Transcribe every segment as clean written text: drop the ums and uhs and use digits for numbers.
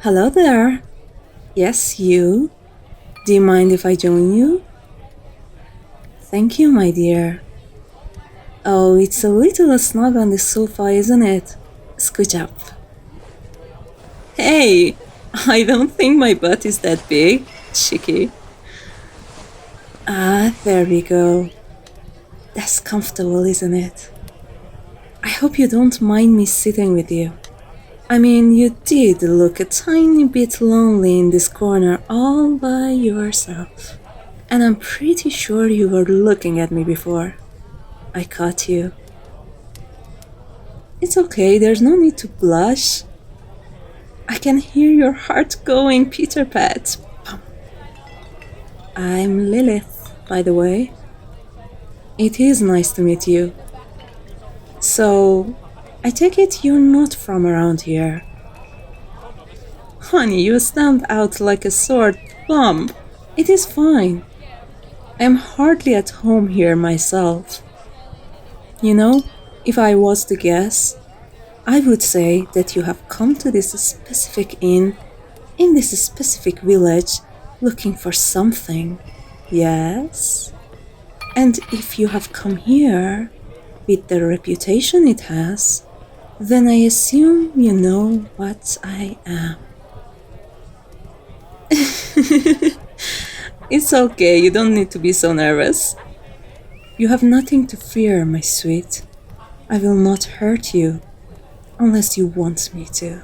Hello there. Yes, you. Do you mind if I join you? Thank you, my dear. Oh, it's a little snug on the sofa, isn't it? Scooch up. Hey, I don't think my butt is that big, cheeky. Ah, there we go. That's comfortable, isn't it? I hope you don't mind me sitting with you. I mean, you did look a tiny bit lonely in this corner all by yourself. And I'm pretty sure you were looking at me before. I caught you. It's okay, there's no need to blush. I can hear your heart going pitter-pat. I'm Lilith, by the way. It is nice to meet you. So, I take it you're not from around here. Honey, you stand out like a sore thumb. It is fine. I'm hardly at home here myself. You know, if I was to guess, I would say that you have come to this specific inn, in this specific village, looking for something. Yes? And if you have come here, with the reputation it has, then I assume you know what I am. It's okay, you don't need to be so nervous. You have nothing to fear, my sweet. I will not hurt you, unless you want me to.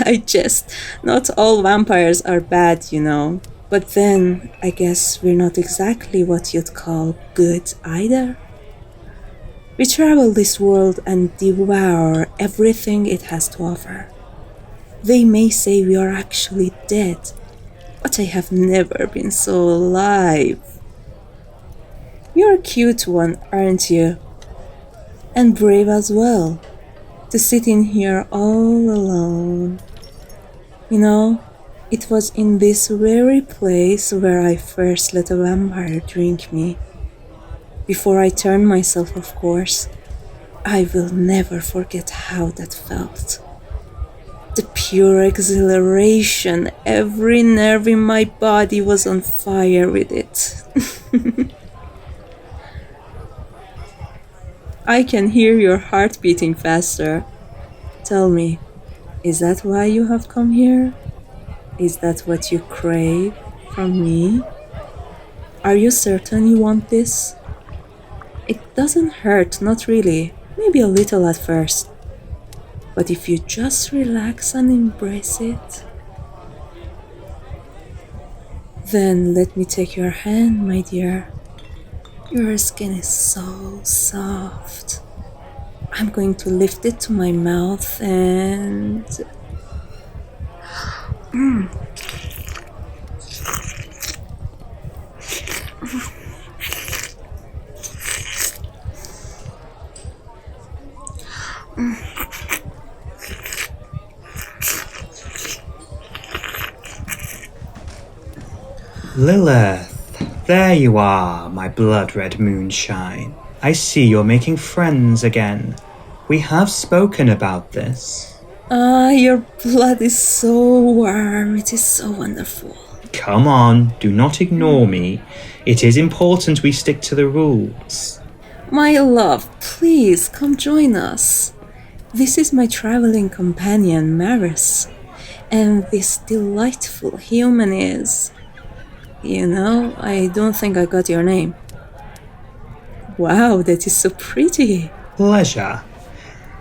I jest. Not all vampires are bad, you know. But then, I guess we're not exactly what you'd call good either. We travel this world and devour everything it has to offer. They may say we are actually dead, but I have never been so alive. You're a cute one, aren't you? And brave as well, to sit in here all alone. You know, it was in this very place where I first let a vampire drink me. Before I turned myself, of course. I will never forget how that felt. The pure exhilaration, every nerve in my body was on fire with it. I can hear your heart beating faster. Tell me, is that why you have come here? Is that what you crave from me? Are you certain you want this? It doesn't hurt, not really. Maybe a little at first. But if you just relax and embrace it, then let me take your hand, my dear. Your skin is so soft. I'm going to lift it to my mouth and... Lilith, there you are, my blood-red moonshine. I see you're making friends again. We have spoken about this. Your blood is so warm. It is so wonderful. Come on, do not ignore me. It is important we stick to the rules. My love, please come join us. This is my traveling companion, Maris. And this delightful human is... You know, I don't think I got your name. Wow, that is so pretty. Pleasure.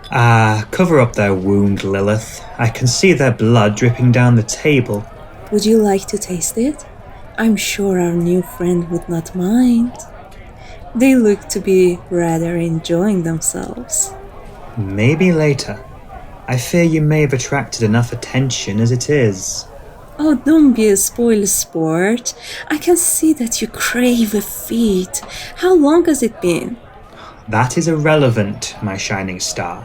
Cover up their wound, Lilith. I can see their blood dripping down the table. Would you like to taste it? I'm sure our new friend would not mind. They look to be rather enjoying themselves. Maybe later. I fear you may have attracted enough attention as it is. Oh, don't be a spoil sport. I can see that you crave a feat. How long has it been? That is irrelevant, my shining star.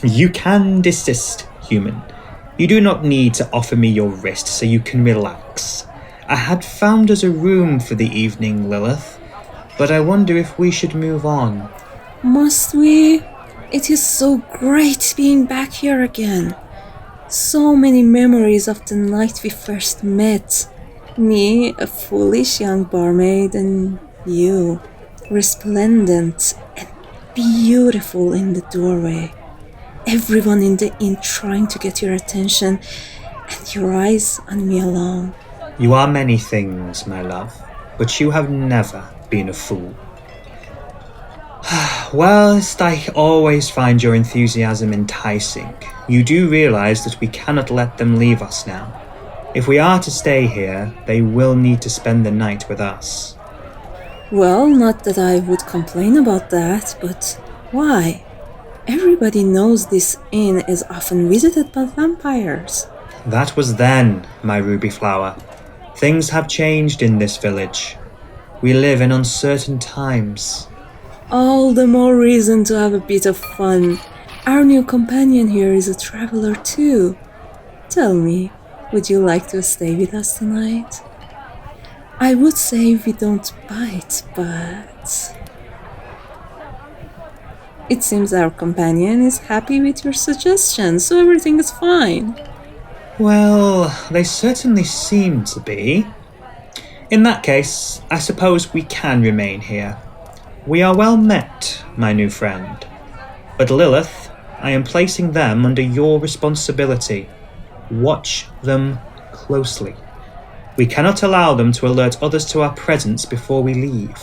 You can desist, human. You do not need to offer me your wrist so you can relax. I had found us a room for the evening, Lilith, but I wonder if we should move on. Must we? It is so great being back here again. So many memories of the night we first met. Me, a foolish young barmaid, and you, resplendent and beautiful in the doorway. Everyone in the inn trying to get your attention, and your eyes on me alone. You are many things, my love, but you have never been a fool. Whilst I always find your enthusiasm enticing, you do realise that we cannot let them leave us now. If we are to stay here, they will need to spend the night with us. Well, not that I would complain about that, but why? Everybody knows this inn is often visited by vampires. That was then, my ruby flower. Things have changed in this village. We live in uncertain times. All the more reason to have a bit of fun. Our new companion here is a traveler too. Tell me, would you like to stay with us tonight? I would say we don't bite, but... It seems our companion is happy with your suggestion, so everything is fine. Well, they certainly seem to be. In that case, I suppose we can remain here. We are well met, my new friend. But Lilith, I am placing them under your responsibility. Watch them closely. We cannot allow them to alert others to our presence before we leave.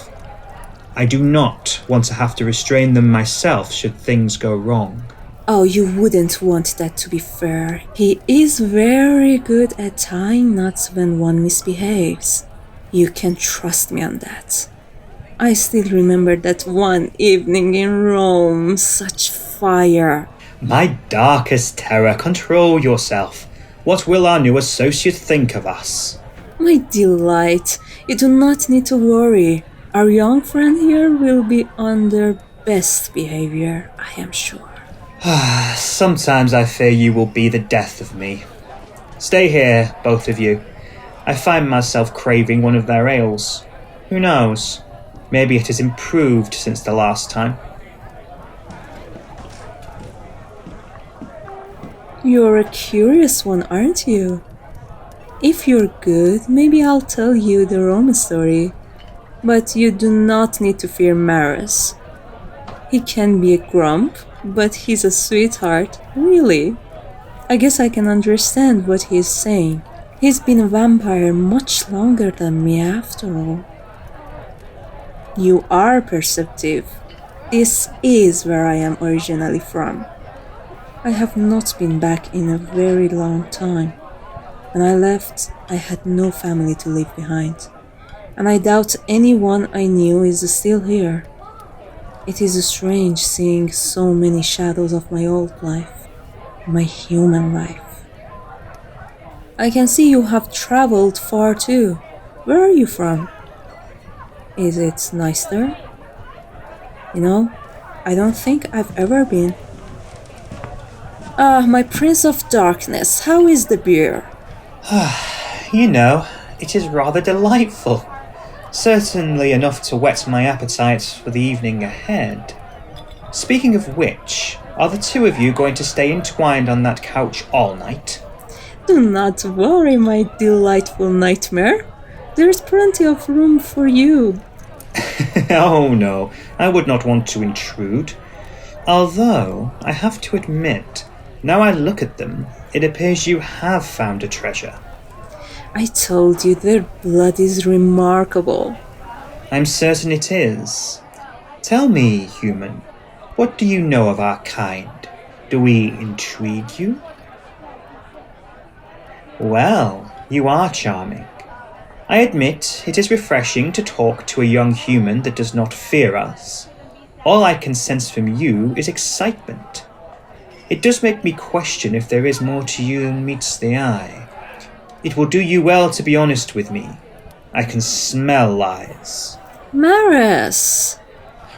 I do not want to have to restrain them myself should things go wrong. Oh, you wouldn't want that, to be fair. He is very good at tying knots when one misbehaves. You can trust me on that. I still remember that one evening in Rome, such fire. My darkest terror, control yourself. What will our new associate think of us? My delight, you do not need to worry. Our young friend here will be on their best behavior, I am sure. Sometimes I fear you will be the death of me. Stay here, both of you. I find myself craving one of their ales. Who knows? Maybe it has improved since the last time. You're a curious one, aren't you? If you're good, maybe I'll tell you the Rome story. But you do not need to fear Marus. He can be a grump, but he's a sweetheart, really. I guess I can understand what he's saying. He's been a vampire much longer than me after all. You are perceptive. This is where I am originally from. I have not been back in a very long time. When I left, I had no family to leave behind. And I doubt anyone I knew is still here. It is strange seeing so many shadows of my old life, my human life. I can see you have traveled far too. Where are you from? Is it nice there? You know, I don't think I've ever been. Ah, my Prince of Darkness, how is the beer? You know, it is rather delightful. Certainly enough to whet my appetite for the evening ahead. Speaking of which, are the two of you going to stay entwined on that couch all night? Do not worry, my delightful nightmare. There's plenty of room for you. Oh no, I would not want to intrude. Although, I have to admit, now I look at them, it appears you have found a treasure. I told you their blood is remarkable. I'm certain it is. Tell me, human, what do you know of our kind? Do we intrigue you? Well, you are charming. I admit it is refreshing to talk to a young human that does not fear us. All I can sense from you is excitement. It does make me question if there is more to you than meets the eye. It will do you well to be honest with me. I can smell lies. Marus!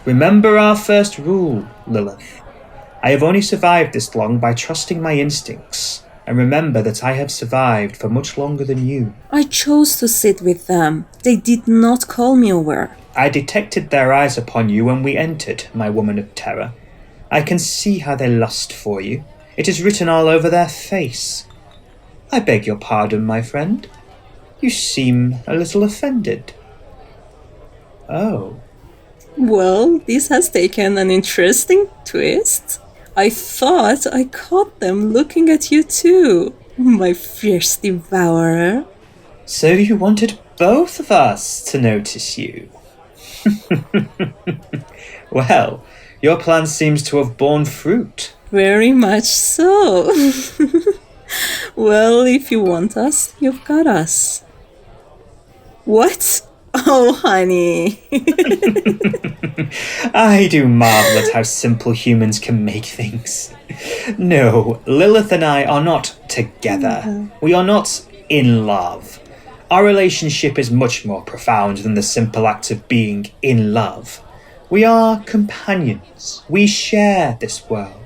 Remember our first rule, Lilith. I have only survived this long by trusting my instincts, and remember that I have survived for much longer than you. I chose to sit with them. They did not call me over. I detected their eyes upon you when we entered, my woman of terror. I can see how they lust for you. It is written all over their face. I beg your pardon, my friend. You seem a little offended. Oh. Well, this has taken an interesting twist. I thought I caught them looking at you too, my fierce devourer. So you wanted both of us to notice you? Well, your plan seems to have borne fruit. Very much so. Well, if you want us, you've got us. What? Oh, honey. I do marvel at how simple humans can make things. No, Lilith and I are not together. We are not in love. Our relationship is much more profound than the simple act of being in love. We are companions. We share this world.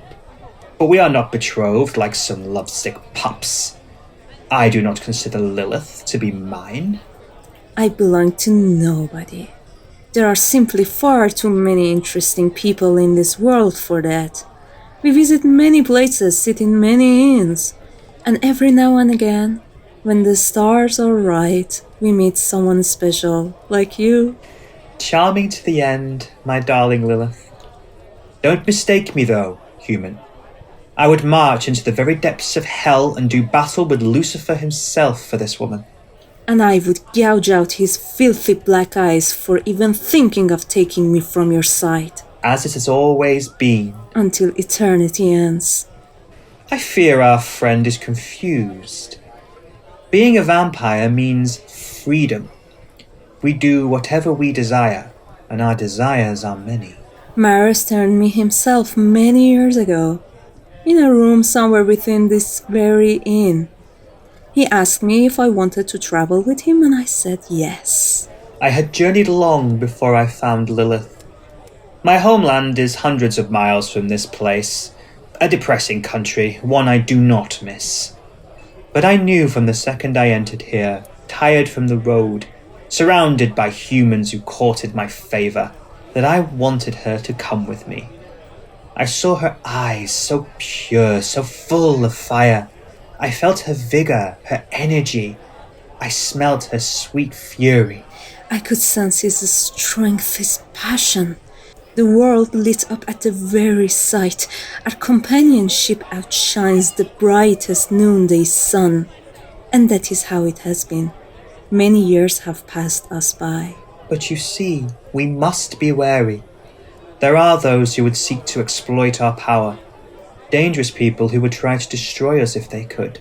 But we are not betrothed like some lovesick pups. I do not consider Lilith to be mine. I belong to nobody. There are simply far too many interesting people in this world for that. We visit many places, sit in many inns, and every now and again, when the stars are right, we meet someone special, like you. Charming to the end, my darling Lilith. Don't mistake me though, human. I would march into the very depths of hell and do battle with Lucifer himself for this woman. And I would gouge out his filthy black eyes for even thinking of taking me from your sight. As it has always been. Until eternity ends. I fear our friend is confused. Being a vampire means freedom. We do whatever we desire, and our desires are many. Marus turned me himself many years ago, in a room somewhere within this very inn. He asked me if I wanted to travel with him, and I said yes. I had journeyed long before I found Lilith. My homeland is hundreds of miles from this place, a depressing country, one I do not miss. But I knew from the second I entered here, tired from the road, surrounded by humans who courted my favour, that I wanted her to come with me. I saw her eyes so pure, so full of fire. I felt her vigour, her energy. I smelt her sweet fury. I could sense his strength, his passion. The world lit up at the very sight. Our companionship outshines the brightest noonday sun. And that is how it has been. Many years have passed us by. But you see, we must be wary. There are those who would seek to exploit our power. Dangerous people who would try to destroy us if they could.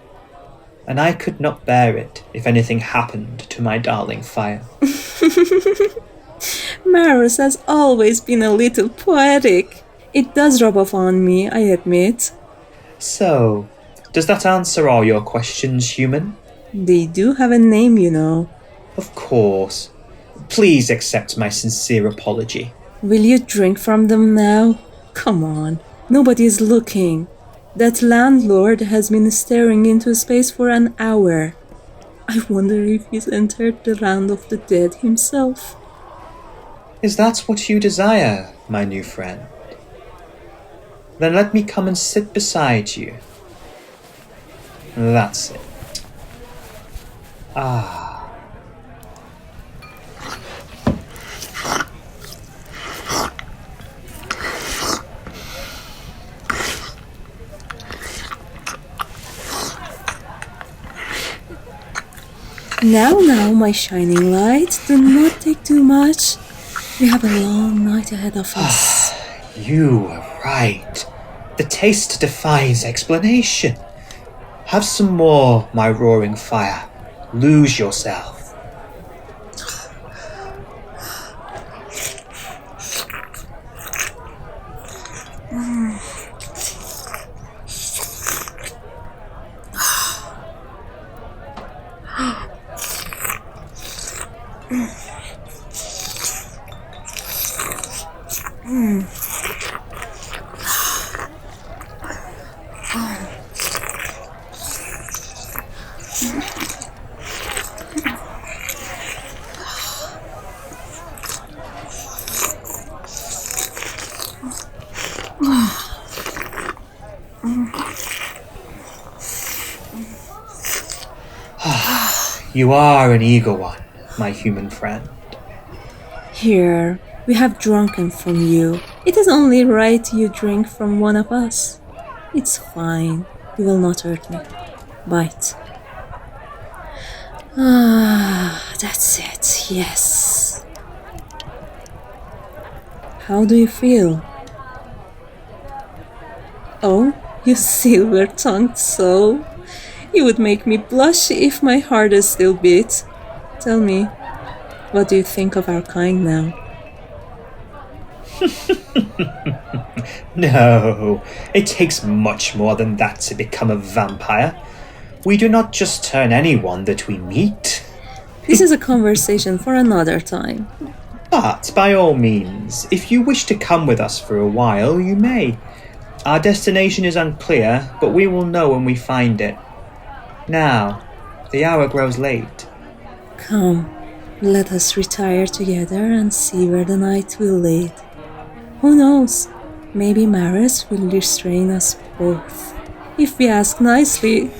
And I could not bear it if anything happened to my darling fire. Marus has always been a little poetic. It does rub off on me, I admit. So, does that answer all your questions, human? They do have a name, you know. Of course. Please accept my sincere apology. Will you drink from them now? Come on. Nobody is looking. That landlord has been staring into space for an hour. I wonder if he's entered the land of the dead himself. Is that what you desire, my new friend? Then let me come and sit beside you. That's it. Ah. Now, my shining light, do not take too much. We have a long night ahead of us. You were right. The taste defies explanation. Have some more, my roaring fire. Lose yourself. You are an eager one, my human friend. Here, we have drunken from you. It is only right you drink from one of us. It's fine. You will not hurt me. Bite. That's it. Yes. How do you feel? Oh, you silver-tongued soul. You would make me blush if my heart is still beat. Tell me, what do you think of our kind now? No, it takes much more than that to become a vampire. We do not just turn anyone that we meet. This is a conversation for another time. But, by all means, if you wish to come with us for a while, you may. Our destination is unclear, but we will know when we find it. Now, the hour grows late. Come, let us retire together and see where the night will lead. Who knows? Maybe Marus will restrain us both, if we ask nicely.